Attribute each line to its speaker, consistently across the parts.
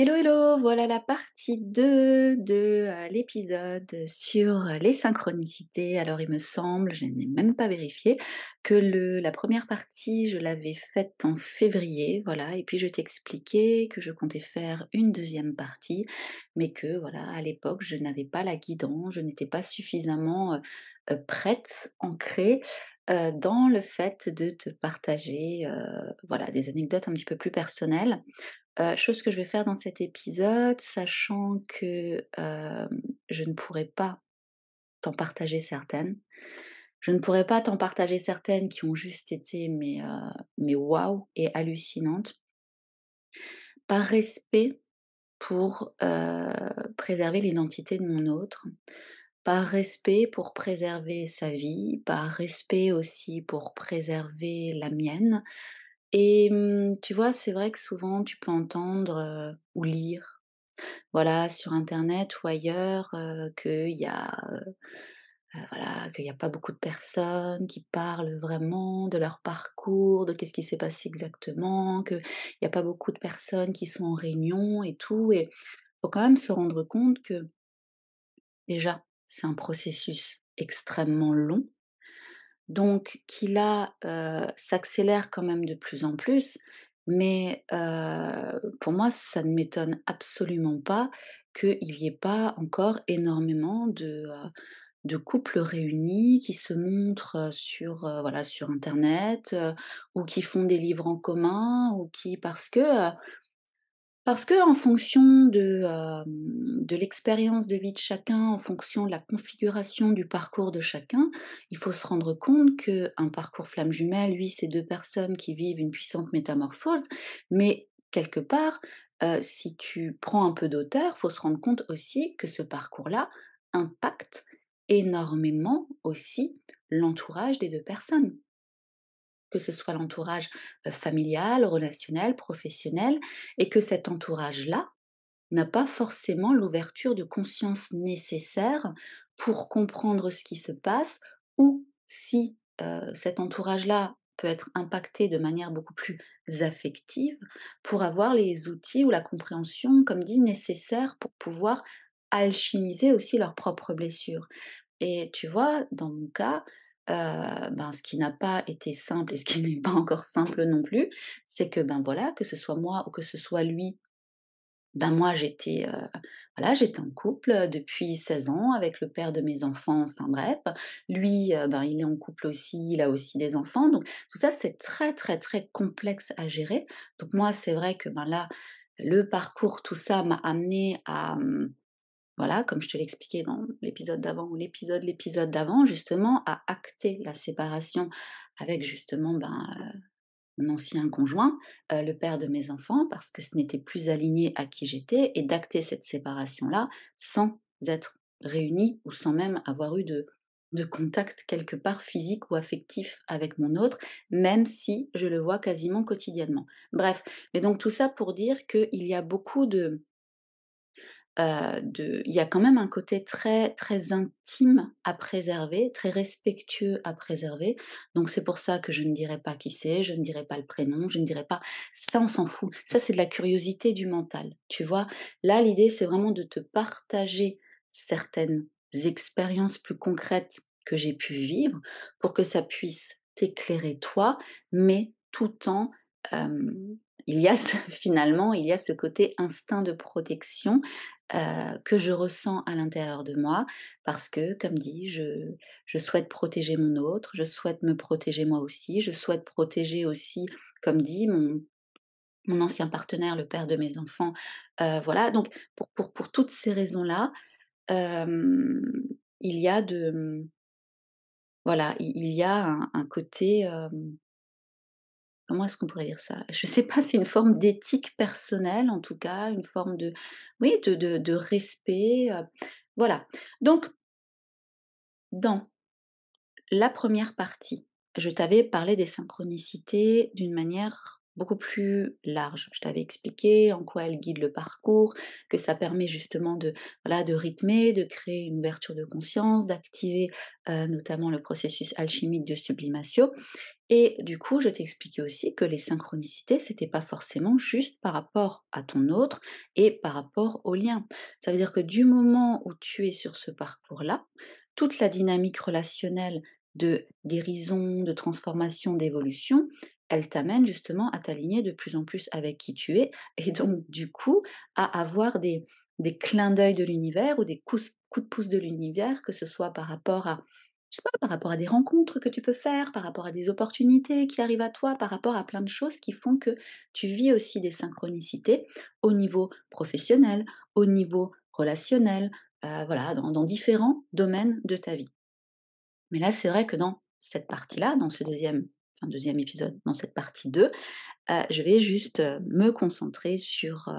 Speaker 1: Hello, hello, voilà la partie 2 de l'épisode sur les synchronicités. Alors il me semble, je n'ai même pas vérifié, que la première partie, je l'avais faite en février, voilà, et puis je t'expliquais que je comptais faire une deuxième partie, mais que voilà, à l'époque, je n'avais pas la guidance, je n'étais pas suffisamment prête, ancrée dans le fait de te partager voilà, des anecdotes un petit peu plus personnelles. Chose que je vais faire dans cet épisode, sachant que, je ne pourrais pas t'en partager certaines. Je ne pourrais pas t'en partager certaines qui ont juste été mais waouh et hallucinantes, par respect pour, préserver l'identité de mon autre, par respect pour préserver sa vie, par respect aussi pour préserver la mienne et tu vois, c'est vrai que souvent tu peux entendre, ou lire voilà, sur internet ou ailleurs, voilà, qu'il y a pas beaucoup de personnes qui parlent vraiment de leur parcours, de qu'est-ce qui s'est passé exactement, qu'il y a pas beaucoup de personnes qui sont en réunion et tout et faut quand même se rendre compte que, déjà, c'est un processus extrêmement long, donc qui là, s'accélère quand même de plus en plus, mais pour moi, ça ne m'étonne absolument pas qu'il y ait pas encore énormément de couples réunis qui se montrent, sur, voilà, sur internet, ou qui font des livres en commun ou qui parce que en fonction de l'expérience de vie de chacun, en fonction de la configuration du parcours de chacun, il faut se rendre compte qu'un parcours flamme jumelle, lui, c'est 2 personnes qui vivent une puissante métamorphose, mais quelque part, si tu prends un peu d'auteur, faut se rendre compte aussi que ce parcours-là impacte énormément aussi l'entourage des 2 personnes. Que ce soit l'entourage, familial, relationnel, professionnel et que cet entourage-là n'a pas forcément l'ouverture de conscience nécessaire pour comprendre ce qui se passe ou si, cet entourage-là peut être impacté de manière beaucoup plus affective, pour avoir les outils ou la compréhension, comme dit, nécessaires pour pouvoir alchimiser aussi leurs propres blessures. Et tu vois, dans mon cas, ben, ce qui n'a pas été simple et ce qui n'est pas encore simple non plus, c'est que, ben, voilà, que ce soit moi ou que ce soit lui, ben, moi j'étais, voilà, j'étais en couple, depuis 16 ans avec le père de mes enfants, enfin bref. Lui, ben, il est en couple aussi, il a aussi des enfants, donc tout ça c'est très, très, très complexe à gérer. Donc moi, c'est vrai que, ben, là, le parcours, tout ça m'a amené à, voilà, comme je te l'expliquais dans l'épisode d'avant ou l'épisode d'avant, justement, à acter la séparation avec justement, ben, mon ancien conjoint, le père de mes enfants, parce que ce n'était plus aligné à qui j'étais et d'acter cette séparation-là sans être réunis ou sans même avoir eu de contact quelque part physique ou affectif avec mon autre, même si je le vois quasiment quotidiennement. Bref, mais donc tout ça pour dire qu'il y a beaucoup il y a quand même un côté très, très intime à préserver, très respectueux à préserver. Donc c'est pour ça que je ne dirai pas qui c'est, je ne dirai pas le prénom, je ne dirai pas ça on s'en fout. Ça c'est de la curiosité du mental, tu vois? Là, l'idée c'est vraiment de te partager certaines expériences plus concrètes que j'ai pu vivre pour que ça puisse t'éclairer toi, mais tout en, il y a ce finalement, il y a ce côté instinct de protection que je ressens à l'intérieur de moi parce que, comme dit, je souhaite protéger mon autre, je souhaite me protéger moi aussi, je souhaite protéger aussi, comme dit, mon ancien partenaire, le père de mes enfants, voilà. Donc pour toutes ces raisons-là, hem, il y a voilà, il y a un côté, comment est-ce qu'on pourrait dire ça? Je sais pas, c'est une forme d'éthique personnelle en tout cas, une forme de oui, de respect, voilà. Donc dans la première partie, je t'avais parlé des synchronicités d'une manière beaucoup plus large. Je t'avais expliqué en quoi elles guident le parcours, que ça permet justement de, voilà, de rythmer, de créer une ouverture de conscience, d'activer, notamment le processus alchimique de sublimation Et du coup, je t'expliquais aussi que les synchronicités, c'était pas forcément juste par rapport à ton autre et par rapport au lien. Ça veut dire que du moment où tu es sur ce parcours-là, toute la dynamique relationnelle de guérison, de transformation, d'évolution, elle t'amène justement à t'aligner de plus en plus avec qui tu es et donc du coup à avoir des clins d'œil de l'univers ou des coups de pouce de l'univers, que ce soit par rapport à je sais pas, par rapport à des rencontres que tu peux faire, par rapport à des opportunités qui arrivent à toi, par rapport à plein de choses qui font que tu vis aussi des synchronicités au niveau professionnel, au niveau relationnel, voilà, dans différents domaines de ta vie. Mais là, c'est vrai que dans cette partie-là, dans ce deuxième épisode, dans cette partie 2, je vais juste, me concentrer sur,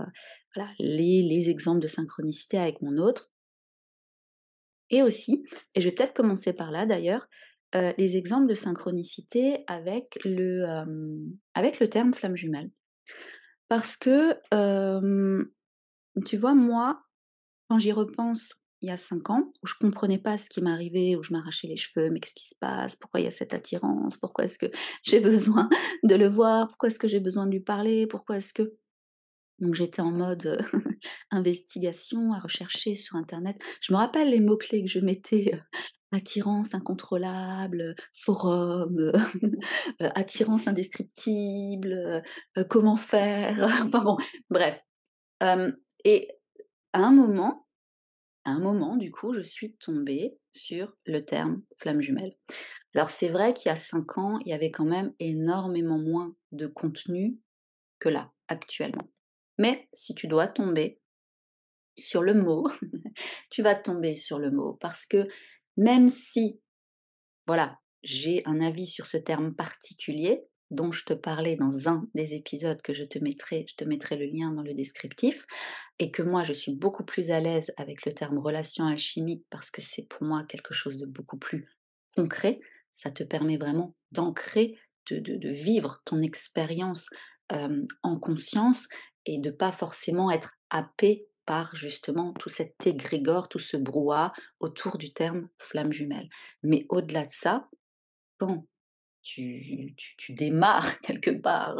Speaker 1: voilà, les exemples de synchronicité avec mon autre et aussi, et je vais peut-être commencer par là d'ailleurs, les exemples de synchronicité avec le terme flamme jumelle. Parce que, tu vois, moi, quand j'y repense, il y a 5 ans, où je comprenais pas ce qui m'arrivait, où je m'arrachais les cheveux, mais qu'est-ce qui se passe? Pourquoi il y a cette attirance? Pourquoi est-ce que j'ai besoin de le voir? Pourquoi est-ce que j'ai besoin de lui parler? Pourquoi est-ce que donc j'étais en mode, investigation, à rechercher sur internet. Je me rappelle les mots-clés que je mettais, attirance incontrôlable, forum, attirance indescriptible, comment faire? Enfin bon, bref. Hem et à un moment à un moment, du coup, je suis tombée sur le terme flamme jumelle. Alors c'est vrai qu'il y a 5 ans, il y avait quand même énormément moins de contenu que là, actuellement. Mais si tu dois tomber sur le mot, tu vas tomber sur le mot parce que même si, voilà, j'ai un avis sur ce terme particulier dont je te parlais dans un des épisodes que je te mettrai le lien dans le descriptif, et que moi je suis beaucoup plus à l'aise avec le terme relation alchimique parce que c'est pour moi quelque chose de beaucoup plus concret. Ça te permet vraiment d'ancrer, de vivre ton expérience en conscience et de pas forcément être happé par justement tout cet égrégore, tout ce brouhaha autour du terme flamme jumelle. Mais au-delà de ça, quand tu démarres quelque part,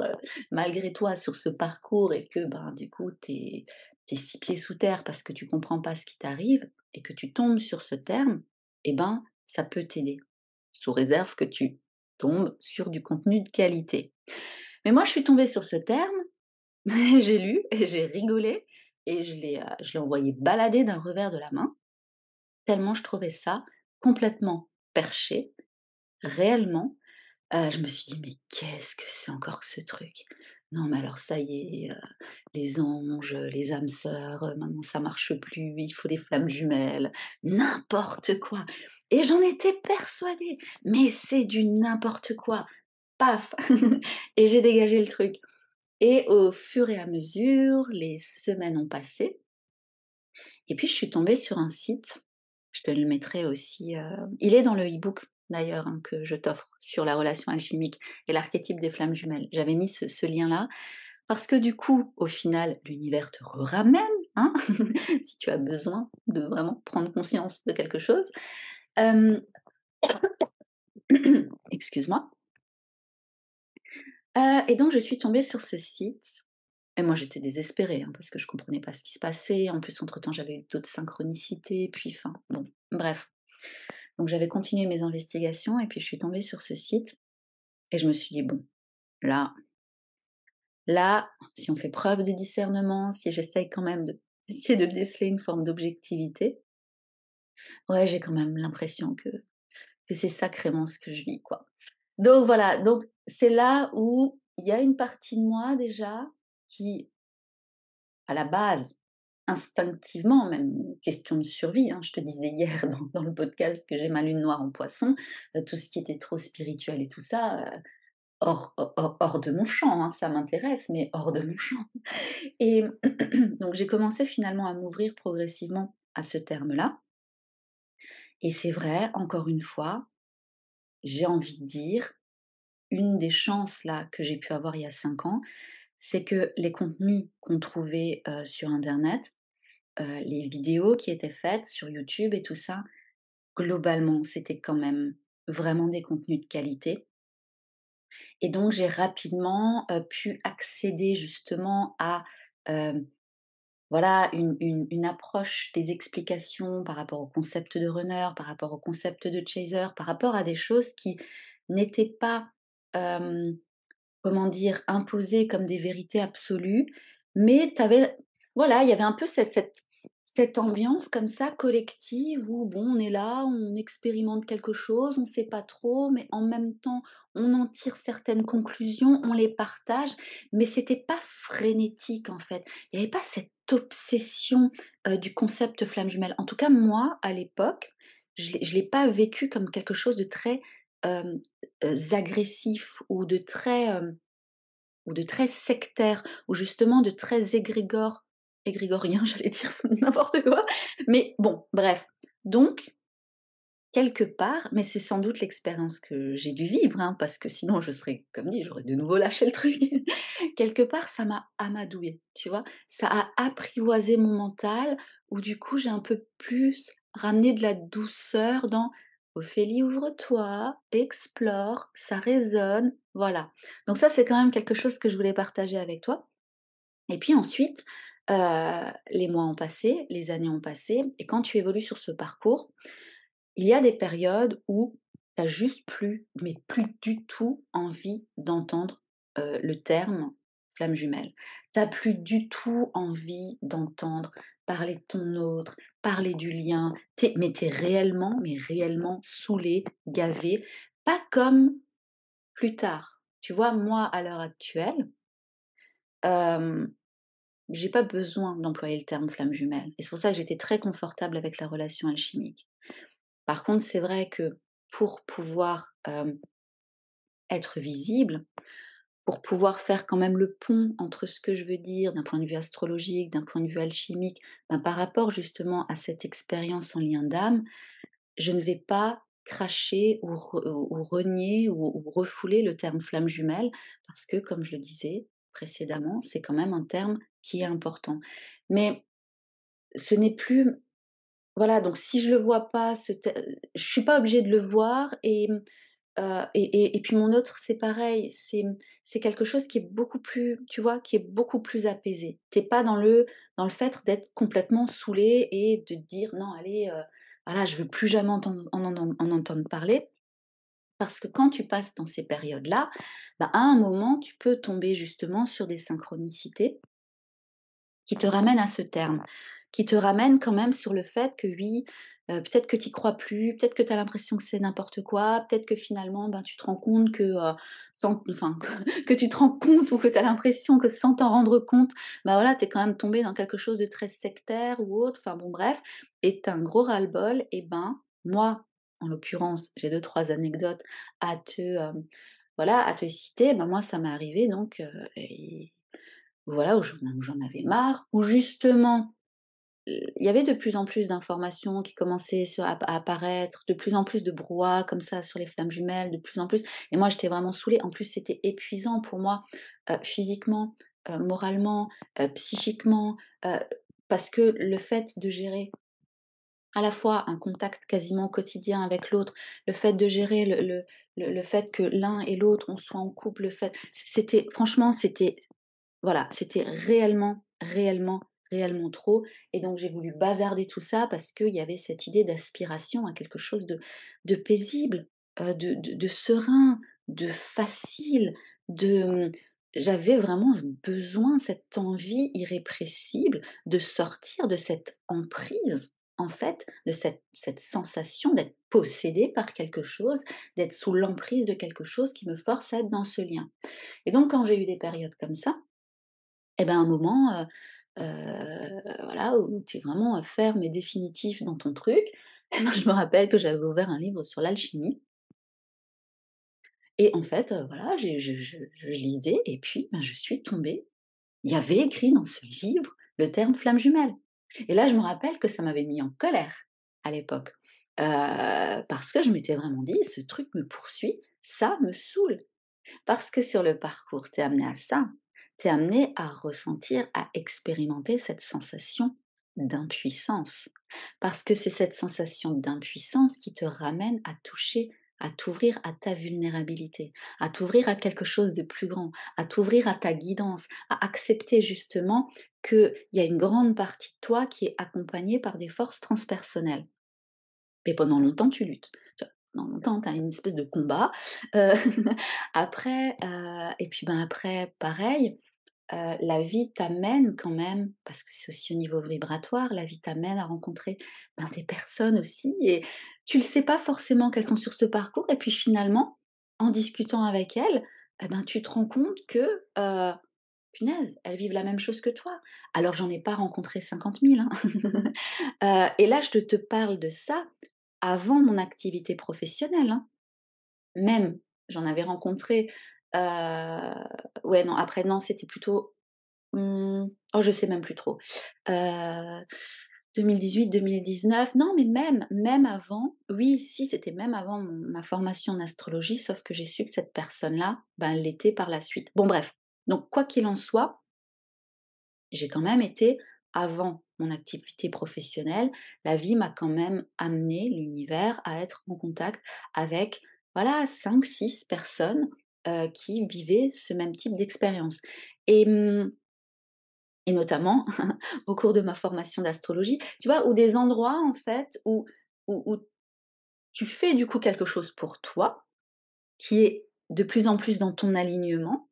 Speaker 1: malgré toi sur ce parcours et que, ben, du coup, tu es 6 pieds sous terre parce que tu comprends pas ce qui t'arrive et que tu tombes sur ce terme, et ben, ça peut t'aider. Sous réserve que tu tombes sur du contenu de qualité. Mais moi, je suis tombée sur ce terme, j'ai lu et j'ai rigolé et je l'ai envoyé balader d'un revers de la main, tellement je trouvais ça complètement perché, réellement. Je me suis dit: «Mais qu'est-ce que c'est encore que ce truc? Non mais alors ça y est, les anges, les âmes sœurs, maintenant ça marche plus, il faut des flammes jumelles», n'importe quoi, et j'en étais persuadée, mais c'est du n'importe quoi. Paf! Et j'ai dégagé le truc, et au fur et à mesure, les semaines ont passé et puis je suis tombée sur un site, je te le mettrai aussi, il est dans le e-book d'ailleurs, hein, que je t'offre sur la relation alchimique et l'archétype des flammes jumelles. J'avais mis ce lien-là parce que du coup, au final, l'univers te ramène, hein, si tu as besoin de vraiment prendre conscience de quelque chose. Hem, excuse-moi. Et donc je suis tombée sur ce site et moi j'étais désespérée, hein, parce que je comprenais pas ce qui se passait. En plus, entre-temps, j'avais eu d'autres synchronicités, puis enfin, bon, bref. Donc j'avais continué mes investigations et puis je suis tombée sur ce site et je me suis dit: «Bon, là là, si on fait preuve de discernement, si j'essaye quand même d'essayer de déceler une forme d'objectivité, ouais, j'ai quand même l'impression que c'est sacrément ce que je vis, quoi». Donc voilà, donc c'est là où il y a une partie de moi déjà qui, à la base, instinctivement, même question de survie, hein, je te disais hier dans le podcast que j'ai ma lune noire en Poisson, tout ce qui était trop spirituel et tout ça, hors de mon champ, hein, ça m'intéresse, mais hors de mon champ, et donc j'ai commencé finalement à m'ouvrir progressivement à ce terme-là, et c'est vrai, encore une fois, j'ai envie de dire, une des chances là que j'ai pu avoir il y a 5 ans, c'est que les contenus qu'on trouvait, sur internet, les vidéos qui étaient faites sur YouTube et tout ça, globalement, c'était quand même vraiment des contenus de qualité, Et donc j'ai rapidement, pu accéder justement à, hem, voilà, une approche des explications par rapport au concept de runner, par rapport au concept de chaser, par rapport à des choses qui n'étaient pas, hem comment dire? Imposées comme des vérités absolues, mais tu avais voilà, il y avait un peu cette ambiance comme ça collective où bon, on est là, on expérimente quelque chose, on ne sait pas trop, mais en même temps, on en tire certaines conclusions, on les partage, mais c'était pas frénétique en fait. Il y avait pas cette obsession, du concept flamme jumelle. En tout cas, moi, à l'époque, je l'ai pas vécu comme quelque chose de très, hem, agressif ou de très sectaire, ou justement de très égrégorien, j'allais dire n'importe quoi. Mais bon, bref. Donc, quelque part, mais c'est sans doute l'expérience que j'ai dû vivre, hein, parce que sinon je serais, comme dit, j'aurais de nouveau lâché le truc. Quelque part, ça m'a amadouée, tu vois? Ça a apprivoisé mon mental, où du coup, j'ai un peu plus ramené de la douceur dans: «Ophélie, ouvre-toi, explore, ça résonne», voilà. Donc ça, c'est quand même quelque chose que je voulais partager avec toi. Et puis ensuite, les mois ont passé, les années ont passé, et quand tu évolues sur ce parcours, il y a des périodes où tu as juste plus, mais plus du tout envie d'entendre, le terme flamme jumelle. Tu as plus du tout envie d'entendre parler de ton autre, parler du lien. Tu es réellement, mais réellement saoulé, gavé, pas comme plus tard. Tu vois, moi, à l'heure actuelle, hem, j'ai pas besoin d'employer le terme flamme jumelle, et c'est pour ça que j'étais très confortable avec la relation alchimique. Par contre, c'est vrai que pour pouvoir, être visible, pour pouvoir faire quand même le pont entre ce que je veux dire d'un point de vue astrologique, d'un point de vue alchimique, ben, par rapport justement à cette expérience en lien d'âme, je ne vais pas cracher ou renier ou refouler le terme flamme jumelle, parce que comme je le disais précédemment, c'est quand même un terme qui est important. Mais ce n'est plus, voilà, donc si je le vois pas, je suis pas obligée de le voir, et puis mon autre, c'est pareil, c'est quelque chose qui est beaucoup plus, tu vois, qui est beaucoup plus apaisé. T'es pas dans le fait d'être complètement saoulé et de te dire: «Non, allez, voilà, je veux plus jamais en entendre parler». Parce que quand tu passes dans ces périodes-là, bah, à un moment, tu peux tomber justement sur des synchronicités qui te ramène à ce terme, qui te ramène quand même sur le fait que oui, peut-être que tu y crois plus, peut-être que tu as l'impression que c'est n'importe quoi, peut-être que finalement, ben, tu te rends compte que, sans enfin, que tu te rends compte, ou que tu as l'impression que sans t'en rendre compte, bah, voilà, tu es quand même tombé dans quelque chose de très sectaire ou autre, enfin bon bref, et tu as un gros ras-le-bol. Et ben, moi, en l'occurrence, j'ai deux trois anecdotes à te, voilà, à te citer. Ben, moi, ça m'est arrivé donc, voilà, où j'en avais marre, où justement, il y avait de plus en plus d'informations qui commençaient à apparaître, de plus en plus de brouhaha comme ça sur les flammes jumelles, de plus en plus, et moi j'étais vraiment saoulée. En plus, c'était épuisant pour moi, physiquement, moralement, psychiquement, heu, parce que le fait de gérer à la fois un contact quasiment quotidien avec l'autre, le fait de gérer le fait que l'un et l'autre, on soit en couple, le fait c'était franchement, c'était, voilà, c'était réellement, réellement, réellement trop, et donc j'ai voulu bazarder tout ça parce qu'il y avait cette idée d'aspiration à quelque chose de paisible, de serein, de facile, j'avais vraiment besoin, cette envie irrépressible de sortir de cette emprise, en fait, de cette sensation d'être possédée par quelque chose, d'être sous l'emprise de quelque chose qui me force à être dans ce lien. Et donc quand j'ai eu des périodes comme ça, et ben, un moment, voilà, où tu es vraiment, ferme et définitif dans ton truc, et ben, je me rappelle que j'avais ouvert un livre sur l'alchimie, et en fait, voilà, je lisais, et puis, ben, je suis tombée, il y avait écrit dans ce livre le terme flamme jumelle, et là, je me rappelle que ça m'avait mis en colère à l'époque, parce que je m'étais vraiment dit: «Ce truc me poursuit, ça me saoule». Parce que sur le parcours, tu es amené à ça. Tu es amené à ressentir, à expérimenter cette sensation d'impuissance. Parce que c'est cette sensation d'impuissance qui te ramène à toucher à t'ouvrir à ta vulnérabilité, à t'ouvrir à quelque chose de plus grand, à t'ouvrir à ta guidance, à accepter justement qu'il y a une grande partie de toi qui est accompagnée par des forces transpersonnelles. Mais pendant longtemps, tu luttes. Tu vois? Pendant longtemps, tu as une espèce de combat. Heu, après, et puis, ben, après, pareil, la vie t'amène quand même, parce que c'est aussi au niveau vibratoire, la vie t'amène à rencontrer, ben, des personnes aussi et tu le sais pas forcément qu'elles sont sur ce parcours et puis finalement, en discutant avec elles, et ben, tu te rends compte que, punaise, elles vivent la même chose que toi. Alors j'en ai pas rencontré 50 000, hein. Et là, je te parle de ça avant mon activité professionnelle, hein. Même, j'en avais rencontré, heu, ouais, non, après non, c'était plutôt, oh, je sais même plus trop. 2018-2019, non, mais même avant, oui, si, c'était même avant ma formation en astrologie, sauf que j'ai su que cette personne-là, ben, elle l'était par la suite. Bon bref, donc quoi qu'il en soit, j'ai quand même été avant mon activité professionnelle, la vie m'a quand même amené, l'univers, à être en contact avec, voilà, 5-6 personnes, qui vivaient ce même type d'expérience et et notamment au cours de ma formation d'astrologie, tu vois? Ou des endroits en fait où tu fais du coup quelque chose pour toi, qui est de plus en plus dans ton alignement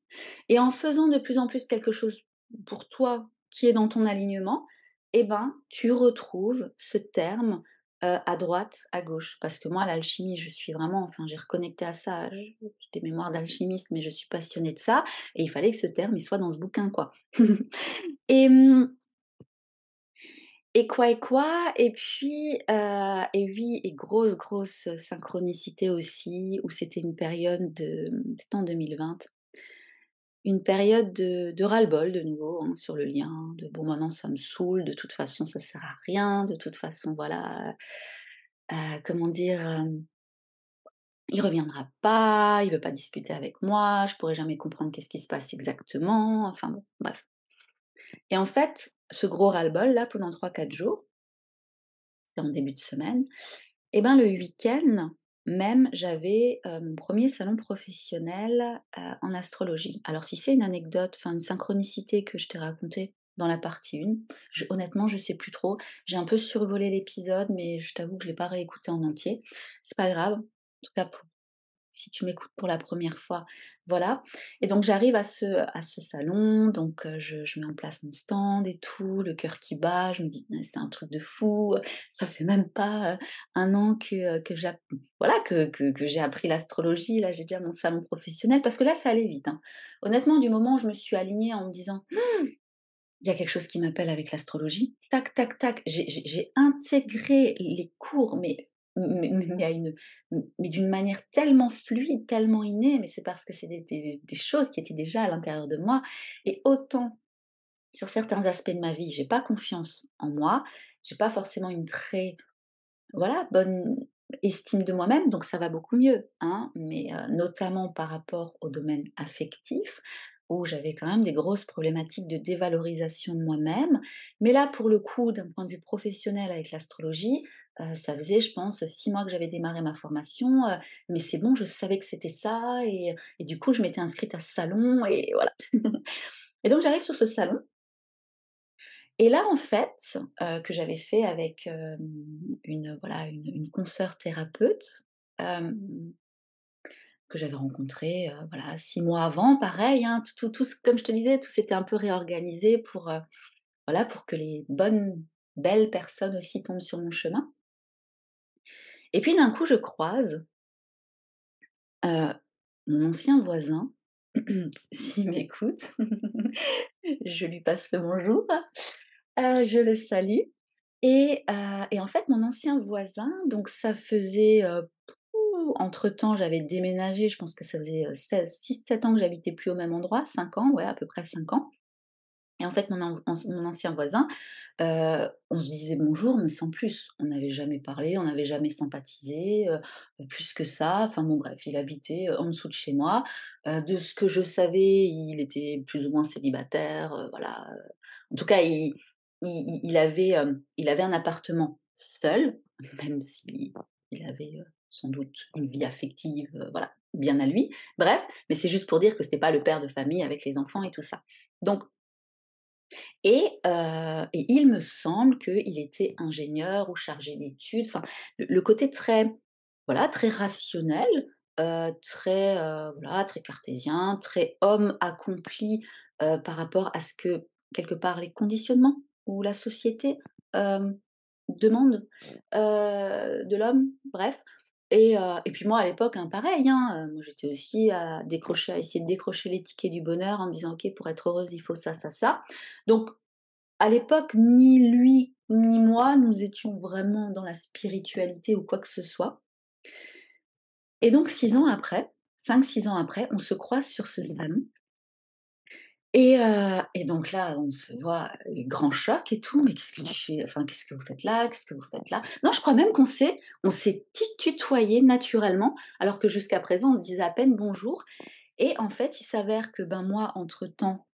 Speaker 1: et en faisant de plus en plus quelque chose pour toi qui est dans ton alignement, eh ben, tu retrouves ce terme, à droite, à gauche. Parce que moi, l'alchimie, je suis vraiment enfin, j'ai reconnecté à ça, j'ai des mémoires d'alchimiste, mais je suis passionnée de ça et il fallait que ce terme, il soit dans ce bouquin, quoi. Et et quoi et quoi? Et puis, et oui et grosse, grosse synchronicité aussi, où c'était une période de c'était en 2020. Une période de ras-le-bol de nouveau, hein, sur le lien, de: «Bon maintenant ça me saoule, de toute façon ça sert à rien, de toute façon voilà, comment dire? Il reviendra pas, il veut pas discuter avec moi, je pourrai jamais comprendre qu'est-ce qui se passe exactement», enfin bon, bref. Et en fait, ce gros ras-le-bol là pendant 3-4 jours, c'était en début de semaine, et ben, le week-end même, j'avais, mon 1er salon professionnel, en astrologie. Alors si c'est une anecdote, enfin une synchronicité que je t'ai racontée dans la partie 1, je honnêtement, je sais plus trop. J'ai un peu survolé l'épisode, mais je t'avoue que je l'ai pas réécouté en entier. C'est pas grave. En tout cas pour si tu m'écoutes pour la première fois, voilà. Et donc j'arrive à ce salon, donc je mets en place mon stand et tout, le cœur qui bat, je me dis: «Mais c'est un truc de fou, ça fait même pas, 1 an que voilà, que j'ai appris l'astrologie, là j'ai déjà mon salon professionnel». Parce que là, ça allait vite, hein. Honnêtement, du moment où je me suis alignée en me disant: il y a quelque chose qui m'appelle avec l'astrologie. Tac, tac, tac, j'ai intégré les cours, mais à une mais d'une manière tellement fluide, tellement innée, mais c'est parce que c'est des choses qui étaient déjà à l'intérieur de moi et autant sur certains aspects de ma vie, j'ai pas confiance en moi, j'ai pas forcément une très voilà, bonne estime de moi-même, donc ça va beaucoup mieux, hein, mais notamment par rapport au domaine affectif, où j'avais quand même des grosses problématiques de dévalorisation de moi-même. Mais là, pour le coup, d'un point de vue professionnel avec l'astrologie, ça faisait, je pense, 6 mois que j'avais démarré ma formation, mais c'est bon, je savais que c'était ça et du coup, je m'étais inscrite à ce salon et voilà. Et donc j'arrive sur ce salon et là, en fait, que j'avais fait avec, une, voilà, une consoeur thérapeute, hem, que j'avais rencontrée, voilà, 6 mois avant, pareil, hein, tout ce comme je te disais, tout s'était un peu réorganisé pour, voilà, pour que les bonnes, belles personnes aussi tombent sur mon chemin. Et puis d'un coup, je croise, heu, mon ancien voisin, s'il m'écoute, je lui passe le bonjour, je le salue. Et en fait, mon ancien voisin, donc ça faisait, entre-temps, j'avais déménagé, je pense que ça faisait, 6-7 ans que j'habitais plus au même endroit, 5 ans, ouais, à peu près 5 ans. Et en fait, mon ancien voisin, on se disait bonjour, mais sans plus. On n'avait jamais parlé, on n'avait jamais sympathisé, plus que ça. Enfin bon, bref, il habitait, en dessous de chez moi. De ce que je savais, il était plus ou moins célibataire, voilà, en tout cas, il avait un appartement seul, même si il avait, sans doute une vie affective, voilà, bien à lui. Bref, mais c'est juste pour dire que c'était pas le père de famille avec les enfants et tout ça. Donc et il me semble qu'il était ingénieur ou chargé d'études, enfin, le côté très, voilà, très rationnel, très, voilà, très cartésien, très homme accompli, par rapport à ce que, quelque part, les conditionnements ou la société, hem, demande, de l'homme, bref. Et puis moi à l'époque, hein, pareil, hein, moi j'étais aussi à essayer de décrocher les tickets du bonheur en me disant: «OK, pour être heureuse, il faut ça, ça, ça». Donc à l'époque, ni lui ni moi, nous étions vraiment dans la spiritualité ou quoi que ce soit. Et donc 6 ans après, 5-6 ans après, on se croise sur ce salon et donc là, on se voit, grand choc et tout: «Mais qu'est-ce que tu fais? Enfin, qu'est-ce que vous faites là? Qu'est-ce que vous faites là?» Non, je crois même qu'on s'est tutoyé naturellement, alors que jusqu'à présent, on se disait à peine bonjour. Et en fait, il s'avère que, ben, moi, entre-temps,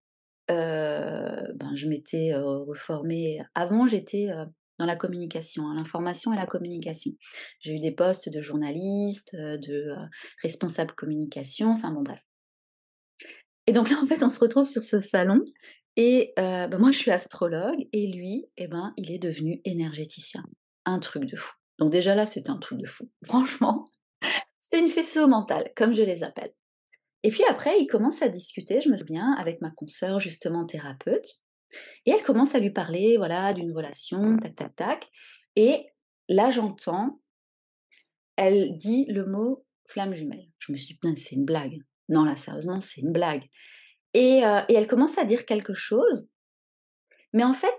Speaker 1: ben, je m'étais, reformée. Avant, j'étais, dans la communication, hein, l'information et la communication. J'ai eu des postes de journaliste, responsable communication, enfin bon bref. Et donc là, en fait, on se retrouve sur ce salon et bah, moi, je suis astrologue et lui, eh ben, il est devenu énergéticien. Un truc de fou. Donc déjà là, c'était un truc de fou. Franchement, c'était une faisceau mentale, comme je les appelle. Et puis après, il commence à discuter, je me souviens, avec ma consoeur justement thérapeute. Et elle commence à lui parler, voilà, d'une relation, tac, tac, tac. Et là, j'entends, elle dit le mot flamme jumelle. Je me suis dit: «Putain, c'est une blague. Non, là, sérieusement, c'est une blague». Et elle commence à dire quelque chose, mais en fait,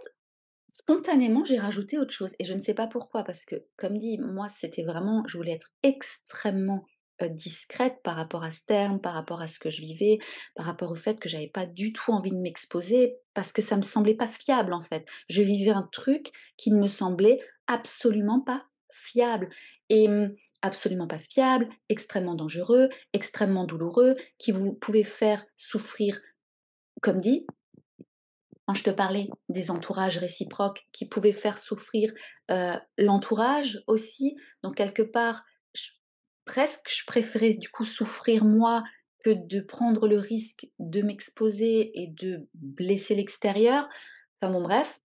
Speaker 1: spontanément, j'ai rajouté autre chose et je ne sais pas pourquoi parce que, comme dit, moi, c'était vraiment je voulais être extrêmement, discrète par rapport à ce terme, par rapport à ce que je vivais, par rapport au fait que j'avais pas du tout envie de m'exposer parce que ça me semblait pas fiable, en fait. Je vivais un truc qui ne me semblait absolument pas fiable et absolument pas fiable, extrêmement dangereux, extrêmement douloureux, qui vous pouvait faire souffrir, comme dit, quand je te parlais des entourages réciproques qui pouvaient faire souffrir, l'entourage aussi, donc quelque part, je je préférais du coup souffrir moi que de prendre le risque de m'exposer et de blesser l'extérieur. Enfin bon bref,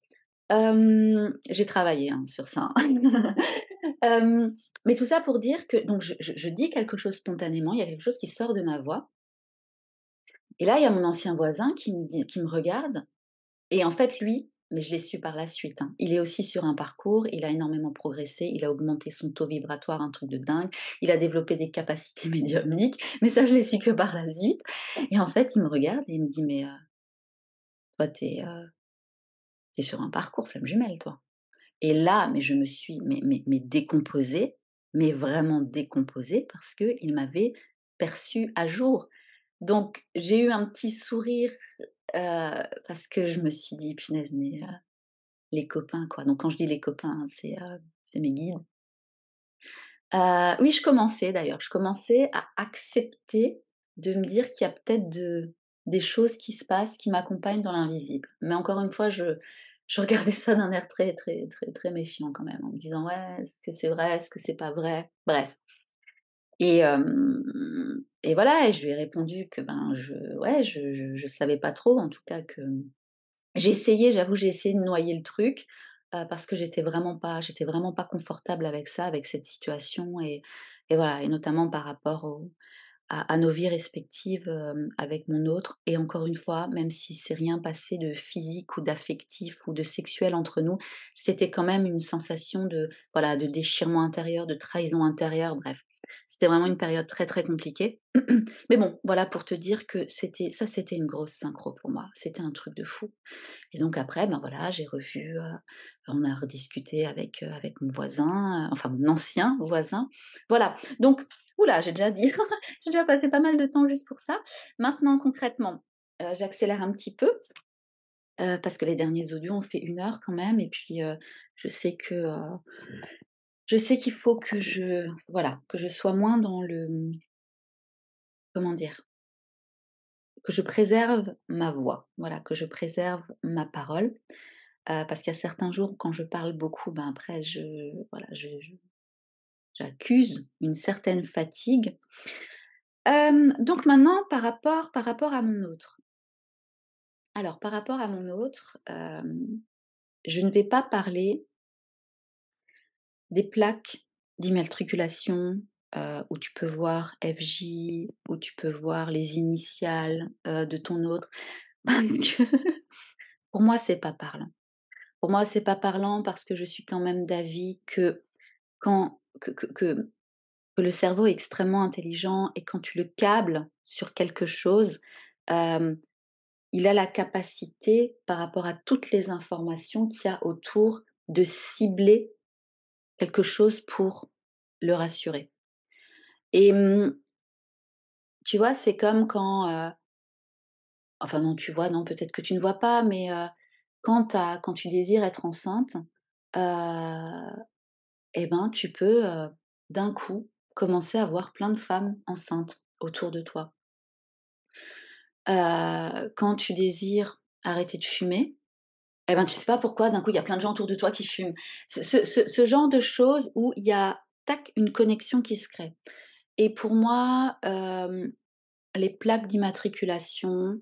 Speaker 1: j'ai travaillé, hein, sur ça, hein. Mais tout ça pour dire que donc je dis quelque chose spontanément, il y a quelque chose qui sort de ma voix et là, il y a mon ancien voisin qui me regarde et en fait, lui, mais je l'ai su par la suite, hein, il est aussi sur un parcours, il a énormément progressé, il a augmenté son taux vibratoire, un truc de dingue, il a développé des capacités médiumniques, mais ça, je l'ai su que par la suite. Et en fait, il me regarde et il me dit: «Mais, toi, tu sur un parcours flamme jumelle, toi». Et là, mais je me suis mais décomposée, mais vraiment décomposée parce qu'il m'avait perçue à jour. Donc j'ai eu un petit sourire, parce que je me suis dit: «Punaise, mais, les copains, quoi». Donc quand je dis les copains, hein, c'est mes guides. Oui, je commençais d'ailleurs, je commençais à accepter de me dire qu'il y a peut-être des choses qui se passent, qui m'accompagnent dans l'invisible. Mais encore une fois, je regardais ça d'un air très, très, très, très méfiant quand même, en me disant: «Ouais, est-ce que c'est vrai? Est-ce que c'est pas vrai?» Bref. Et voilà, et je lui ai répondu que, ben, je savais pas trop, en tout cas que j'ai essayé, j'avoue, j'ai essayé de noyer le truc, parce que j'étais vraiment pas confortable avec ça, avec cette situation et voilà, et notamment par rapport à nos vies respectives, avec mon autre. Et encore une fois, même si c'est rien passé de physique ou d'affectif ou de sexuel entre nous, c'était quand même une sensation de, voilà, de déchirement intérieur, de trahison intérieure, bref. C'était vraiment une période très, très compliquée. Mais bon, voilà pour te dire que c'était une grosse synchro pour moi. C'était un truc de fou. Et donc après, ben voilà, j'ai revu, on a rediscuté avec mon voisin, enfin mon ancien voisin. Voilà, donc ouh là, j'ai déjà dit, j'ai déjà passé pas mal de temps juste pour ça. Maintenant concrètement, j'accélère un petit peu, parce que les derniers audios ont fait 1 heure quand même et puis, je sais que, je sais qu'il faut que je sois moins dans le, comment dire? Que je préserve ma voix, voilà, que je préserve ma parole. Parce qu'il y a certains jours quand je parle beaucoup, ben, après voilà, j'accuse une certaine fatigue. Donc maintenant par rapport à mon autre. Alors par rapport à mon autre, je ne vais pas parler des plaques d'immatriculation, où tu peux voir FJ, où tu peux voir les initiales, de ton autre. Que pour moi, c'est pas parlant. Pour moi, c'est pas parlant parce que je suis quand même d'avis que quand que le cerveau est extrêmement intelligent et quand tu le câbles sur quelque chose, hem, il a la capacité, par rapport à toutes les informations qu'il y a autour, de cibler quelque chose pour le rassurer. Et tu vois, c'est comme quand, enfin non, tu vois, non, peut-être que tu ne vois pas, mais quand tu désires être enceinte, heu et ben, tu peux, d'un coup, commencer à voir plein de femmes enceintes autour de toi. Quand tu désires arrêter de fumer, et ben, tu sais pas pourquoi, d'un coup, il y a plein de gens autour de toi qui fument. Ce genre de choses où il y a, tac, une connexion qui se crée. Et pour moi, les plaques d'immatriculation,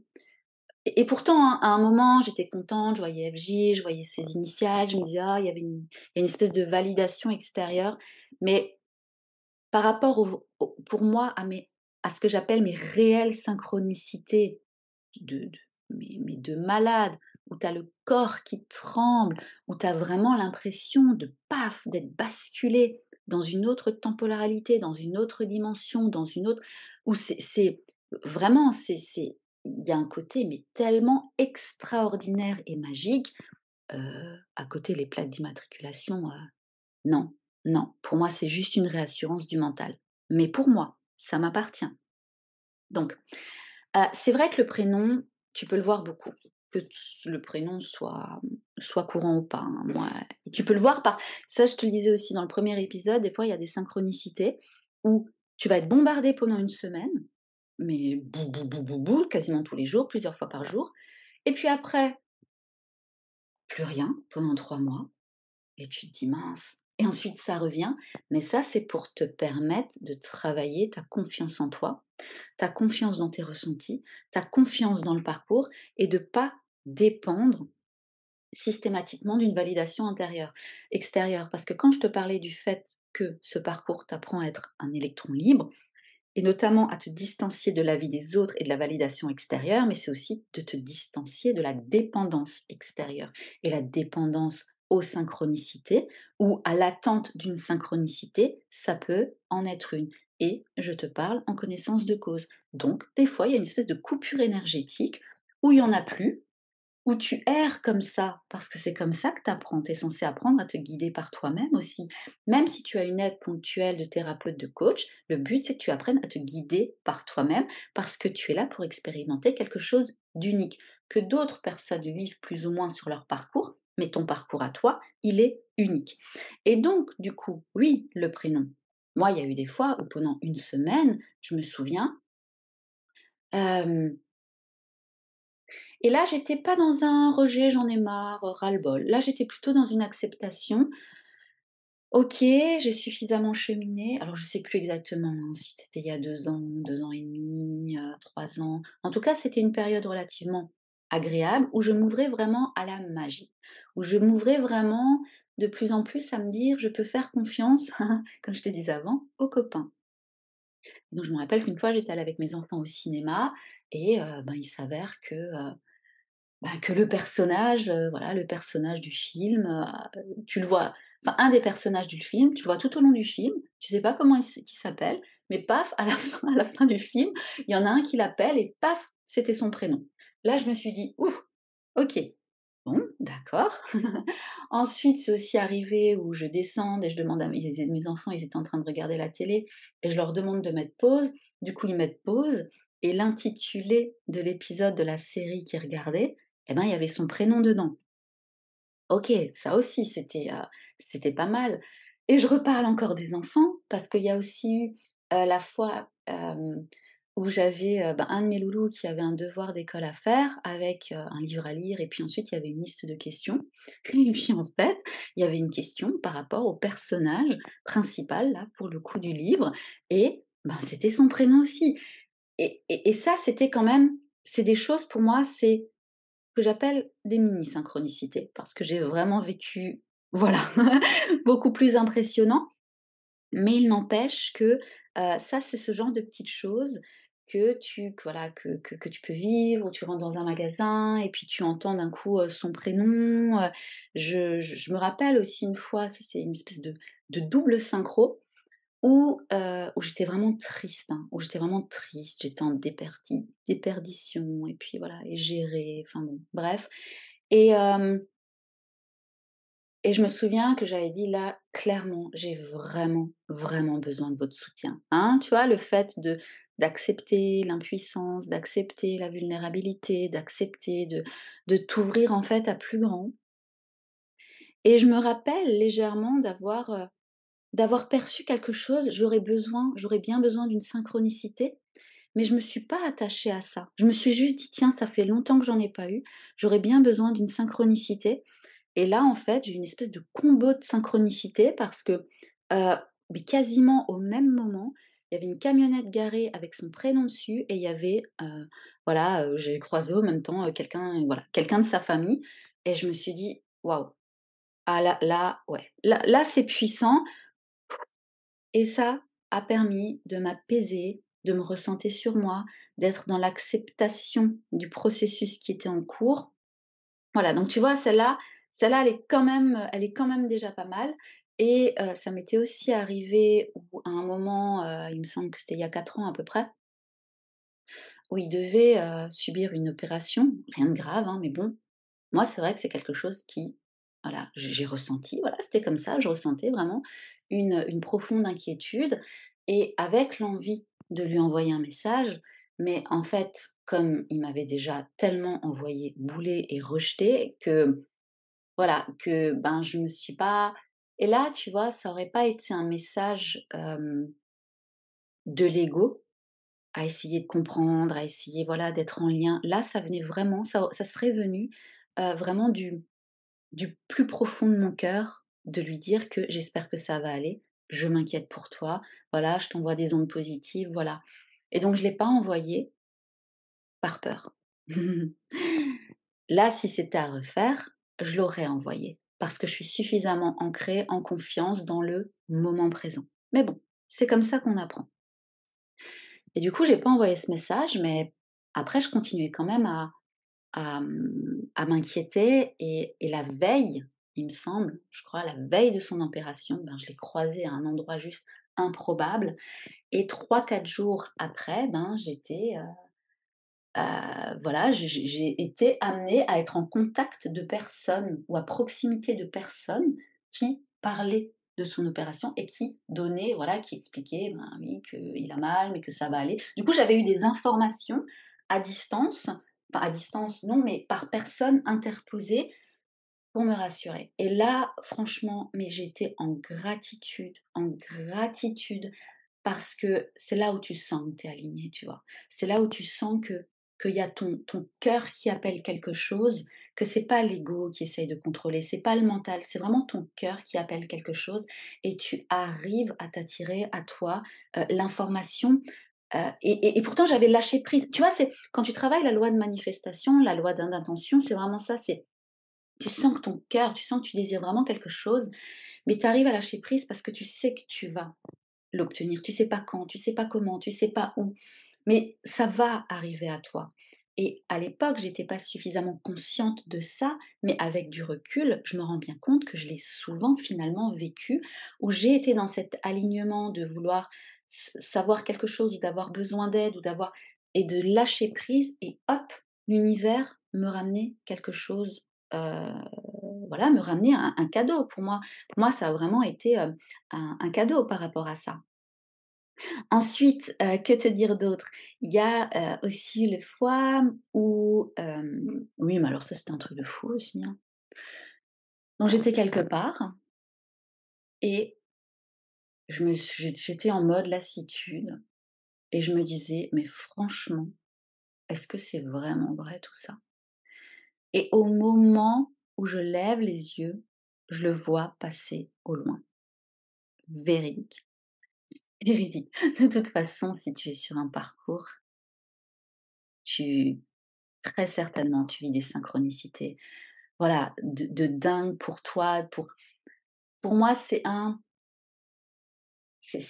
Speaker 1: et pourtant, hein, à un moment, j'étais contente, je voyais FJ, je voyais ses initiales, je me disais: «Ah, il y a une espèce de validation extérieure». Mais par rapport pour moi à ce que j'appelle mes réelles synchronicités mais de malade, où tu as le corps qui tremble, où tu as vraiment l'impression de paf, d'être basculé dans une autre temporalité, dans une autre dimension, dans une autre, où c'est vraiment il y a un côté mais tellement extraordinaire et magique, à côté les plaques d'immatriculation, non, non, pour moi, c'est juste une réassurance du mental. Mais pour moi, ça m'appartient. Donc, c'est vrai que le prénom, tu peux le voir beaucoup, que le prénom soit courant ou pas, hein. Moi, et tu peux le voir par ça, je te le disais aussi dans le premier épisode, des fois, il y a des synchronicités où tu vas être bombardé pendant une semaine, mais bou, bou, bou, bou, bou, quasiment tous les jours, plusieurs fois par jour. Et puis après, plus rien pendant 3 mois. Et tu te dis: «Mince», et ensuite ça revient, mais ça, c'est pour te permettre de travailler ta confiance en toi, ta confiance dans tes ressentis, ta confiance dans le parcours, et de pas dépendre systématiquement d'une validation extérieure. Parce que quand je te parlais du fait que ce parcours t'apprend à être un électron libre, et notamment à te distancier de la vie des autres et de la validation extérieure, mais c'est aussi de te distancier de la dépendance extérieure. Et la dépendance aux synchronicités ou à l'attente d'une synchronicité, ça peut en être une. Et je te parle en connaissance de cause. Donc, des fois, il y a une espèce de coupure énergétique où il n'y en a plus, où tu erres comme ça, parce que c'est comme ça que tu apprends. Tu es censé apprendre à te guider par toi-même aussi. Même si tu as une aide ponctuelle de thérapeute, de coach, le but c'est que tu apprennes à te guider par toi-même, parce que tu es là pour expérimenter quelque chose d'unique, que d'autres personnes vivent plus ou moins sur leur parcours, mais ton parcours à toi, il est unique. Et donc, du coup, oui, le prénom. Moi, il y a eu des fois où pendant une semaine, je me souviens, et là, j'étais pas dans un rejet, j'en ai marre, ras-le-bol. Là, j'étais plutôt dans une acceptation. OK, j'ai suffisamment cheminé. Alors, je sais plus exactement, hein, si c'était il y a 2 ans et demi, 3 ans. En tout cas, c'était une période relativement agréable où je m'ouvrais vraiment à la magie, où je m'ouvrais vraiment de plus en plus à me dire: «Je peux faire confiance», comme je te disais avant, aux copains. Donc je me rappelle qu'une fois, j'étais allée avec mes enfants au cinéma et ben, il s'avère que le personnage, voilà, le personnage du film, tu le vois, enfin un des personnages du film, tu le vois tout au long du film, tu sais pas comment il s'appelle, mais paf, à la fin du film, il y en a un qui l'appelle et paf, c'était son prénom. Là, je me suis dit: «Ouh, OK, bon, d'accord». Ensuite, c'est aussi arrivé où je descends et je demande à mes enfants, ils étaient en train de regarder la télé et je leur demande de mettre pause. Du coup, ils mettent pause et l'intitulé de l'épisode de la série qu'ils regardaient, eh ben, il y avait son prénom dedans. OK, ça aussi c'était pas mal, et je reparle encore des enfants parce qu'il y a aussi eu, la fois, où j'avais, un de mes loulous qui avait un devoir d'école à faire avec, un livre à lire et puis ensuite il y avait une liste de questions. Et puis en fait, il y avait une question par rapport au personnage principal là, pour le coup du livre et c'était son prénom aussi et ça c'était quand même c'est des choses pour moi, c'est que j'appelle des mini synchronicités parce que j'ai vraiment vécu voilà, beaucoup plus impressionnant. Mais il n'empêche que, ça, c'est ce genre de petites choses que voilà, que tu peux vivre, où tu rentres dans un magasin et puis tu entends d'un coup, son prénom, je me rappelle aussi une fois, ça c'est une espèce de double synchro où j'étais vraiment triste, hein, où j'étais vraiment triste, j'étais en déperdition et puis voilà et gérer, enfin bon, bref et hem et je me souviens que j'avais dit: «Là, clairement, j'ai vraiment, vraiment besoin de votre soutien». Hein, tu vois? Le fait d'accepter l'impuissance, d'accepter la vulnérabilité, d'accepter de t'ouvrir, en fait, à plus grand et je me rappelle légèrement d'avoir perçu quelque chose. J'aurais bien besoin d'une synchronicité, mais je me suis pas attachée à ça. Je me suis juste dit: «Tiens, ça fait longtemps que j'en ai pas eu, j'aurais bien besoin d'une synchronicité» et là, en fait, j'ai eu une espèce de combo de synchronicité parce que, mais quasiment au même moment, il y avait une camionnette garée avec son prénom dessus et il y avait, voilà, j'ai croisé en même temps, quelqu'un voilà, quelqu'un de sa famille et je me suis dit: «Waouh, ah là, ouais, là, c'est puissant» et ça a permis de m'apaiser, de me recentrer sur moi, d'être dans l'acceptation du processus qui était en cours. Voilà, donc tu vois, celle-là, elle est quand même déjà pas mal et ça m'était aussi arrivé où à un moment, il me semble que c'était il y a 4 ans à peu près, où il devait, subir une opération, rien de grave, hein, mais bon, moi, c'est vrai que c'est quelque chose qui voilà, j'ai ressenti, voilà, c'était comme ça, je ressentais vraiment une profonde inquiétude et avec l'envie de lui envoyer un message, mais en fait, comme il m'avait déjà tellement envoyé bouler et rejeter que voilà, que, je me suis pas et là, tu vois, ça aurait pas été un message, de l'ego, à essayer de comprendre, à essayer, voilà, d'être en lien. Là, ça venait vraiment ça serait venu, vraiment du plus profond de mon cœur, de lui dire que: «J'espère que ça va aller, je m'inquiète pour toi, voilà, je t'envoie des ondes positives», voilà et donc je l'ai pas envoyé par peur. Là, si c'était à refaire, je l'aurais envoyé parce que je suis suffisamment ancrée en confiance dans le moment présent. Mais bon, c'est comme ça qu'on apprend. Et du coup, j'ai pas envoyé ce message, mais après je continuais quand même à m'inquiéter et la veille, il me semble, je crois, la veille de son opération, je l'ai croisé à un endroit juste improbable et 3 4 jours après, voilà, j'ai été amenée à être en contact de personnes ou à proximité de personnes qui parlaient de son opération et qui donnaient, voilà, qui expliquaient, oui, qu'il a mal, mais que ça va aller. Du coup, j'avais eu des informations à distance, enfin à distance non, mais par personne interposée pour me rassurer. Et là, franchement, mais j'étais en gratitude parce que c'est là où tu sens que tu es aligné, tu vois? C'est là où tu sens que qu'il y a ton cœur qui appelle quelque chose, que c'est pas l'ego qui essaye de contrôler, c'est pas le mental, c'est vraiment ton cœur qui appelle quelque chose et tu arrives à t'attirer à toi, l'information, et pourtant j'avais lâché prise. Tu vois, c'est quand tu travailles la loi de manifestation, la loi d'intention, c'est vraiment ça, c'est tu sens que ton cœur, tu sens que tu désires vraiment quelque chose, mais tu arrives à lâcher prise parce que tu sais que tu vas l'obtenir. Tu sais pas quand, tu sais pas comment, tu sais pas où, mais ça va arriver à toi. Et à l'époque, j'étais pas suffisamment consciente de ça, mais avec du recul, je me rends bien compte que je l'ai souvent finalement vécu, où j'ai été dans cet alignement de vouloir savoir quelque chose, ou d'avoir besoin d'aide, ou d'avoir et de lâcher prise, et hop, l'univers me ramenait quelque chose, voilà, me ramenait un cadeau. Pour moi, ça a vraiment été un cadeau par rapport à ça. Ensuite, que te dire d'autre? Il y a, aussi les fois où, oui, mais alors ça, c'était un truc de fou aussi, hein. Donc j'étais quelque part et j'étais en mode lassitude et je me disais: «Mais franchement, est-ce que c'est vraiment vrai tout ça?» Et au moment où je lève les yeux, je le vois passer au loin. Véridique, véridique. De toute façon, si tu es sur un parcours, tu très certainement, tu vis des synchronicités, voilà, de dingue pour toi, pour moi, c'est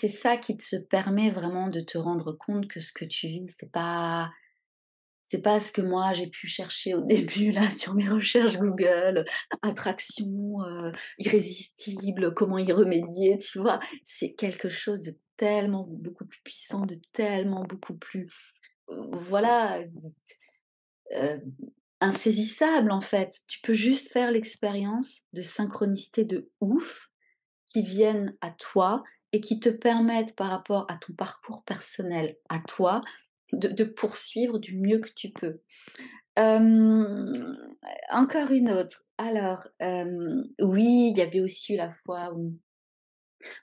Speaker 1: ça qui te permet vraiment de te rendre compte que ce que tu vis, c'est pas ce que moi j'ai pu chercher au début là sur mes recherches Google, attraction, irrésistible, comment y remédier, tu vois? C'est quelque chose de tellement beaucoup plus puissant, de tellement beaucoup plus, voilà, heu, insaisissable en fait. Tu peux juste faire l'expérience de synchronicité de ouf qui viennent à toi et qui te permettent par rapport à ton parcours personnel, à toi, de poursuivre du mieux que tu peux. Hem, Encore une autre. Alors, oui, il y avait aussi eu la fois où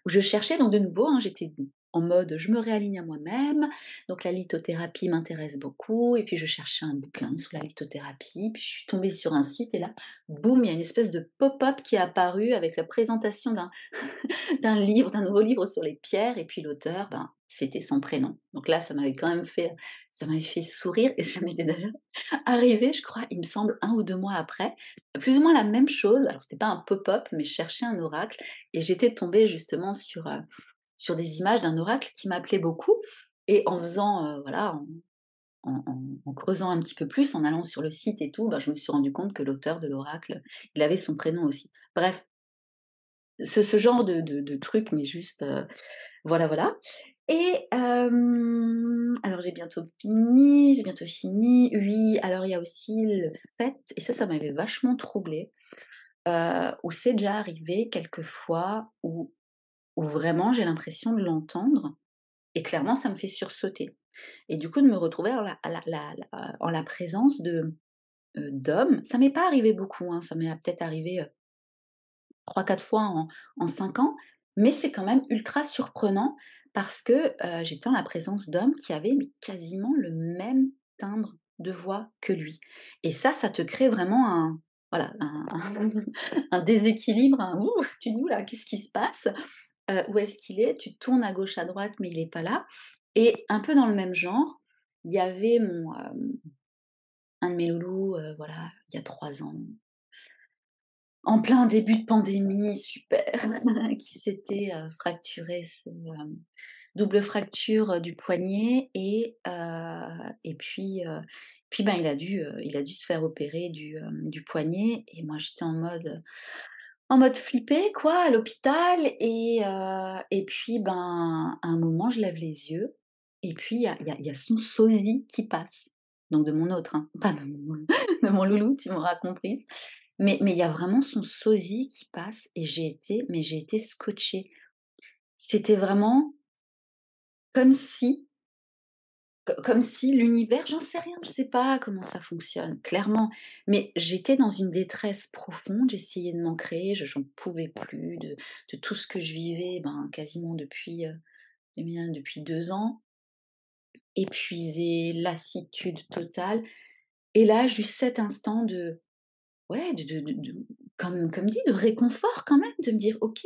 Speaker 1: je cherchais donc de nouveau, hein, j'étais en mode je me réaligne à moi-même, donc la lithothérapie m'intéresse beaucoup et puis je cherchais un bouquin sur la lithothérapie, puis je suis tombée sur un site et là, boum, il y a une espèce de pop-up qui est apparu avec la présentation d'un livre, d'un nouveau livre sur les pierres et puis l'auteur, ben, c'était son prénom. Donc là, ça m'avait fait sourire et ça m'était d'ailleurs arrivé, je crois, il me semble 1 ou 2 mois après, plus ou moins la même chose. Alors c'était pas un pop-up, mais je cherchais un oracle et j'étais tombée justement sur des images d'un oracle qui m'appelait beaucoup et en faisant, voilà, en creusant un petit peu plus, en allant sur le site et tout, bah, je me suis rendu compte que l'auteur de l'oracle, il avait son prénom aussi. Bref, ce genre de truc, mais juste, voilà, voilà. Et alors j'ai bientôt fini. Oui, alors il y a aussi le fait et ça m'avait vachement troublée, où c'est déjà arrivé quelques fois où vraiment j'ai l'impression de l'entendre et clairement ça me fait sursauter et du coup de me retrouver en la présence d'hommes. Ça m'est pas arrivé beaucoup, hein, ça m'est peut-être arrivé, 3-4 fois en 5 ans, mais c'est quand même ultra surprenant parce que, j'étais en la présence d'hommes qui avaient mais quasiment le même timbre de voix que lui et ça te crée vraiment un voilà, un déséquilibre, un «Ouh!» tu dis: «Ouh là, qu'est-ce qui se passe? Où est-ce qu'il est?» Tu tournes à gauche, à droite, mais il est pas là et un peu dans le même genre, il y avait un de mes loulous, voilà, il y a 3 ans, en plein début de pandémie, super, qui s'était, fracturé double fracture, du poignet et puis, ben, il a dû se faire opérer du poignet et moi j'étais en mode flippée quoi, à l'hôpital et puis, ben, à un moment je lève les yeux et puis il y a son sosie qui passe. Donc de mon autre, hein, pas de mon de mon loulou, tu m'auras comprise. Mais il y a vraiment son sosie qui passe et j'ai été scotchée. C'était vraiment comme si comme si l'univers j'en sais rien, je sais pas comment ça fonctionne, clairement, mais j'étais dans une détresse profonde, j'essayais de m'en créer, je j'en pouvais plus de tout ce que je vivais, ben, quasiment depuis 2 ans, épuisée, lassitude totale et là, juste cet instant de ouais, de comme dit, de réconfort quand même, de me dire: «OK,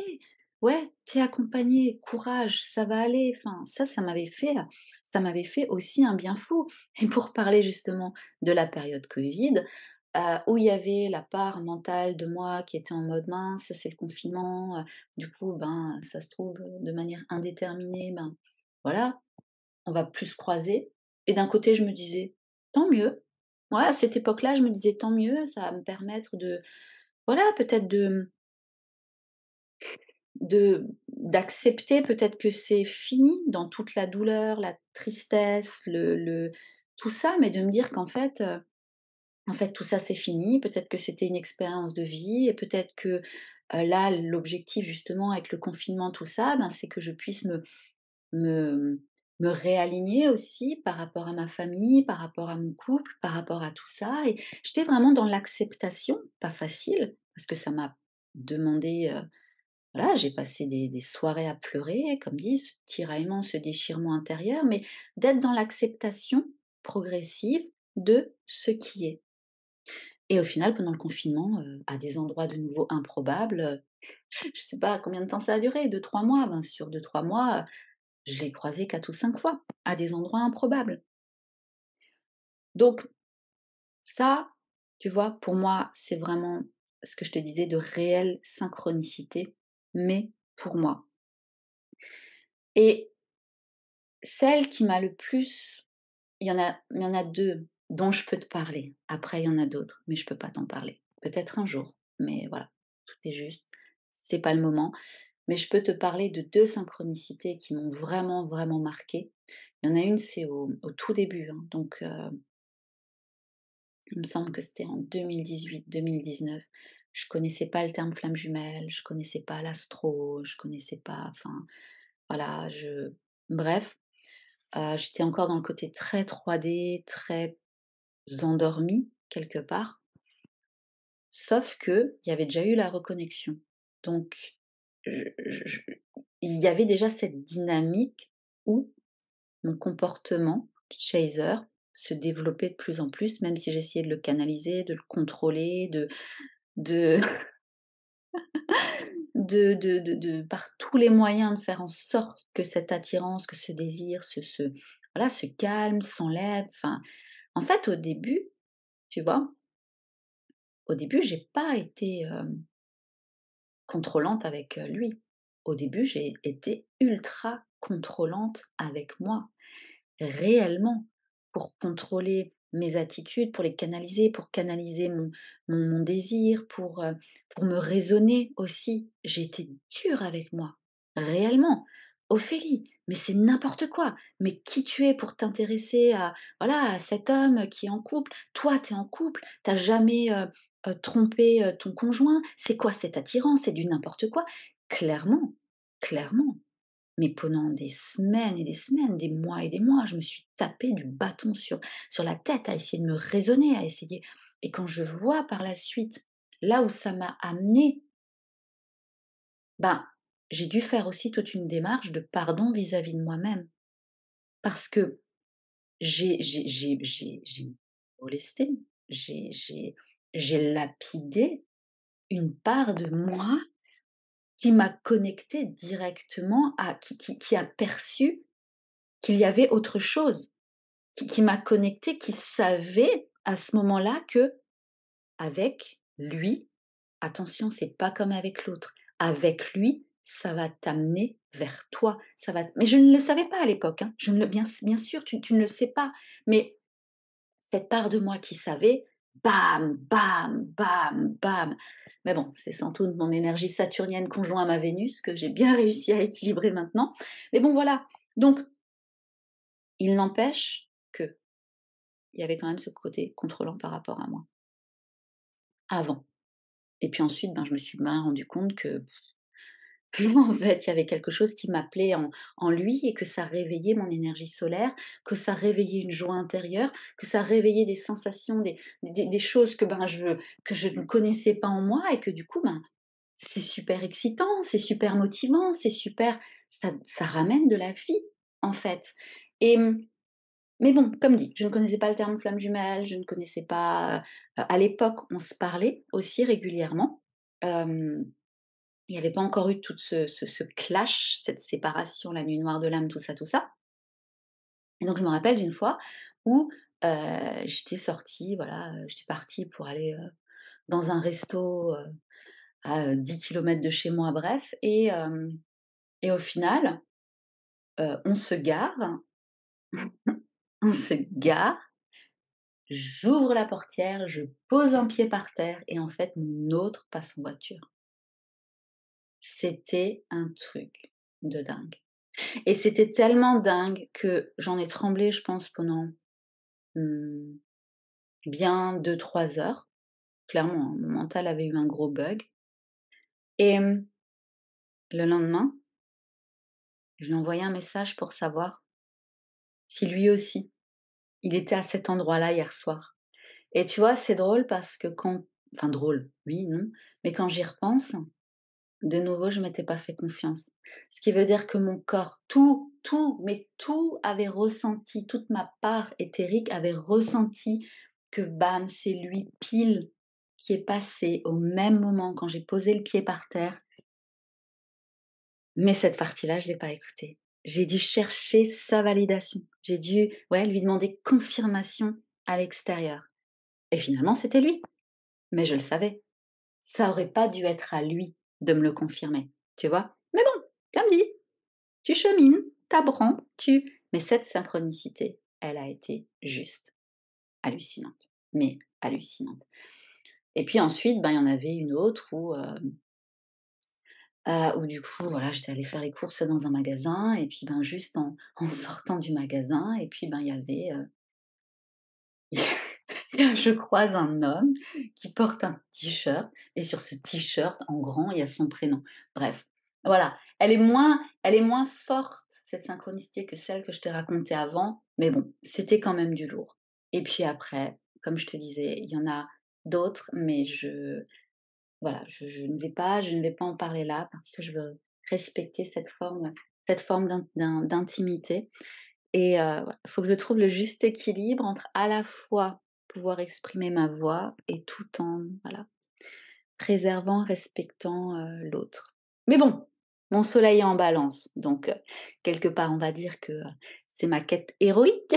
Speaker 1: ouais, tu es accompagnée, courage, ça va aller». Enfin, ça m'avait fait aussi un bien fou et pour parler justement de la période Covid, où il y avait la part mentale de moi qui était en mode: «Mince, c'est le confinement, du coup, ben, ça se trouve, de manière indéterminée, ben, voilà, on va plus se croiser» et d'un côté, je me disais: «Tant mieux». Ouais, à cette époque-là, je me disais: «Tant mieux, ça va me permettre de voilà, peut-être d'accepter peut-être que c'est fini dans toute la douleur, la tristesse, le tout ça, mais de me dire qu'en fait, en fait tout ça c'est fini. Peut-être que c'était une expérience de vie et peut-être que, là l'objectif justement avec le confinement tout ça, ben, c'est que je puisse me me réaligner aussi par rapport à ma famille, par rapport à mon couple, par rapport à tout ça et j'étais vraiment dans l'acceptation, pas facile, parce que ça m'a demandé, voilà, j'ai passé des soirées à pleurer, comme dit, ce tiraillement, ce déchirement intérieur, mais d'être dans l'acceptation progressive de ce qui est. Et au final, pendant le confinement, à des endroits de nouveau improbables, je sais pas combien de temps ça a duré, 2 3 mois, ben, sur 2 3 mois, je l'ai croisé 4 ou 5 fois, à des endroits improbables. Donc ça, tu vois, pour moi, c'est vraiment ce que je te disais de réelle synchronicité, mais pour moi. Et celle qui m'a le plus il y en a 2 dont je peux te parler. Après, il y en a d'autres, mais je peux pas t'en parler. Peut-être un jour, mais voilà, tout est juste, c'est pas le moment. Mais je peux te parler de 2 synchronicités qui m'ont vraiment, vraiment marquée. Il y en a une, c'est au tout début, hein, donc il me semble que c'était en 2018-2019. Je connaissais pas le terme flamme jumelle, je connaissais pas l'astro, je connaissais pas, enfin, voilà, bref, j'étais encore dans le côté très 3D, très endormie quelque part, sauf qu'il y avait déjà eu la reconnexion. Donc je il y avait déjà cette dynamique où mon comportement chaser se développait de plus en plus, même si j'essayais de le canaliser, de le contrôler, de de par tous les moyens de faire en sorte que cette attirance, que ce désir, voilà, se calme, s'enlève, enfin, en fait, au début, tu vois? Au début, j'ai pas été, contrôlante avec, lui. Au début, j'ai été ultra contrôlante avec moi. Réellement, pour contrôler mes attitudes, pour les canaliser, pour canaliser mon désir, pour me raisonner aussi. J'ai été dure avec moi, réellement. «Ophélie, mais c'est n'importe quoi! Mais qui tu es pour t'intéresser à voilà, à cet homme qui est en couple? Toi, tu es en couple, tu as jamais, trompé, ton conjoint. C'est quoi cette attirance? C'est du n'importe quoi!» Clairement, clairement. Mais pendant des semaines et des semaines, des mois et des mois, je me suis tapé du bâton sur la tête à essayer de me raisonner, à essayer et quand je vois par la suite, là où ça m'a amené, ben, j'ai dû faire aussi toute une démarche de pardon vis-à-vis de moi-même. Parce que j'ai molesté, j'ai j'ai j'ai lapidé une part de moi qui m'a connectée directement à qui a perçu qu'il y avait autre chose. Qui m'a connectée, qui savait à ce moment-là que avec lui, attention, c'est pas comme avec l'autre, avec lui, ça va t'amener vers toi, ça va mais je ne le savais pas à l'époque, hein, je ne le bien sûr, tu ne le sais pas, mais cette part de moi qui savait, bam, bam, bam, bam. Mais bon, c'est sans doute mon énergie saturnienne conjoint à ma Vénus que j'ai bien réussi à équilibrer maintenant. Mais bon, voilà, donc il n'empêche que il y avait quand même ce côté contrôlant par rapport à moi, avant. Et puis ensuite, ben, je me suis bien rendu compte que, en fait, il y avait quelque chose qui m'appelait en lui et que ça réveillait mon énergie solaire, que ça réveillait une joie intérieure, que ça réveillait des sensations, des choses que je ne connaissais pas en moi et que du coup, ben, c'est super excitant, c'est super motivant, c'est super ça ramène de la vie, en fait. Et mais bon, comme dit, je ne connaissais pas le terme flamme jumelle, je ne connaissais pas, à l'époque, on se parlait aussi régulièrement. Hem, il n'y avait pas encore eu tout ce clash, cette séparation, la nuit noire de l'âme, tout ça, tout ça. Et donc je me rappelle d'une fois où, j'étais sortie, voilà, j'étais partie pour aller, dans un resto, à, 10 kilomètres de chez moi, bref et au final, on se gare, on se gare. J'ouvre la portière, je pose un pied par terre et en fait, mon autre passe en voiture. C'était un truc de dingue et c'était tellement dingue que j'en ai tremblé, je pense, pendant, mmh, bien 2 3 heures. Clairement, hein, mon mental avait eu un gros bug et le lendemain, je lui ai envoyé un message pour savoir si lui aussi, il était à cet endroit-là hier soir et tu vois, c'est drôle parce que quand enfin drôle, oui, non, mais quand j'y repense De nouveau, je m'étais pas fait confiance. Ce qui veut dire que mon corps, mais tout avait ressenti, toute ma part éthérique avait ressenti que bam, c'est lui pile qui est passé au même moment quand j'ai posé le pied par terre. Mais cette partie-là, je l'ai pas écoutée. J'ai dû chercher sa validation. J'ai dû, ouais, lui demander confirmation à l'extérieur. Et finalement, c'était lui. Mais je le savais. Ça aurait pas dû être à lui de me le confirmer, tu vois? Mais bon, comme dit, tu chemines, tu mais cette synchronicité, elle a été juste hallucinante, mais hallucinante. Et puis ensuite, ben, il y en avait une autre où du coup, voilà, j'étais allée faire les courses dans un magasin et puis, ben, juste en sortant du magasin et puis, ben, il y avait, je croise un homme qui porte un t-shirt et sur ce t-shirt, en grand, il y a son prénom. Bref, voilà, elle est moins forte cette synchronicité que celle que je t'ai racontée avant, mais bon, c'était quand même du lourd. Et puis après, comme je te disais, il y en a d'autres, mais voilà, je ne vais pas en parler là parce que je veux respecter cette forme d'intimité et ouais, il faut que je trouve le juste équilibre entre à la fois pouvoir exprimer ma voix et tout en, voilà, préservant, respectant, l'autre. Mais bon, mon soleil est en balance, donc quelque part, on va dire que, c'est ma quête héroïque.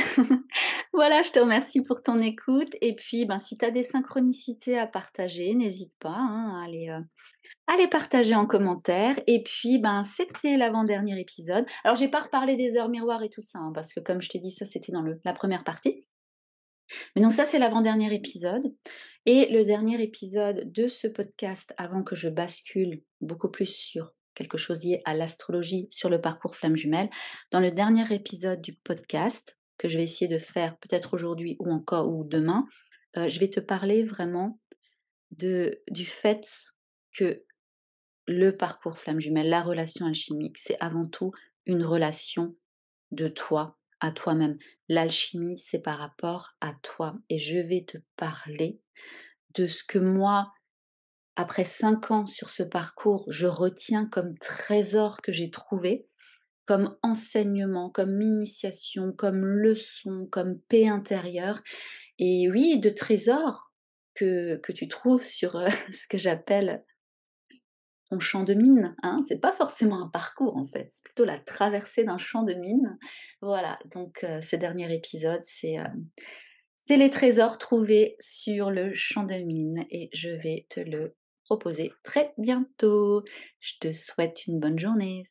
Speaker 1: Voilà, je te remercie pour ton écoute et puis, ben, si tu as des synchronicités à partager, n'hésite pas, hein, à les partager en commentaire et puis, ben, c'était l'avant-dernier épisode. Alors j'ai pas reparlé des heures miroirs et tout ça, hein, parce que comme je t'ai dit, ça c'était dans la première partie. Mais non, ça c'est l'avant-dernier épisode et le dernier épisode de ce podcast avant que je bascule beaucoup plus sur quelque chose lié à l'astrologie, sur le parcours flamme jumelle. Dans le dernier épisode du podcast, que je vais essayer de faire peut-être aujourd'hui ou encore ou demain, je vais te parler vraiment du fait que le parcours flamme jumelle, la relation alchimique, c'est avant tout une relation de toi à toi-même. L'alchimie, c'est par rapport à toi. Et je vais te parler de ce que moi, après 5 ans sur ce parcours, je retiens comme trésor que j'ai trouvé, comme enseignement, comme initiation, comme leçon, comme paix intérieure. Et oui, de trésors que tu trouves sur ce que j'appelle ton champ de mine, hein. C'est pas forcément un parcours en fait, c'est plutôt la traversée d'un champ de mine. Voilà, donc ce dernier épisode, c'est les trésors trouvés sur le champ de mine et je vais te le proposer très bientôt. Je te souhaite une bonne journée.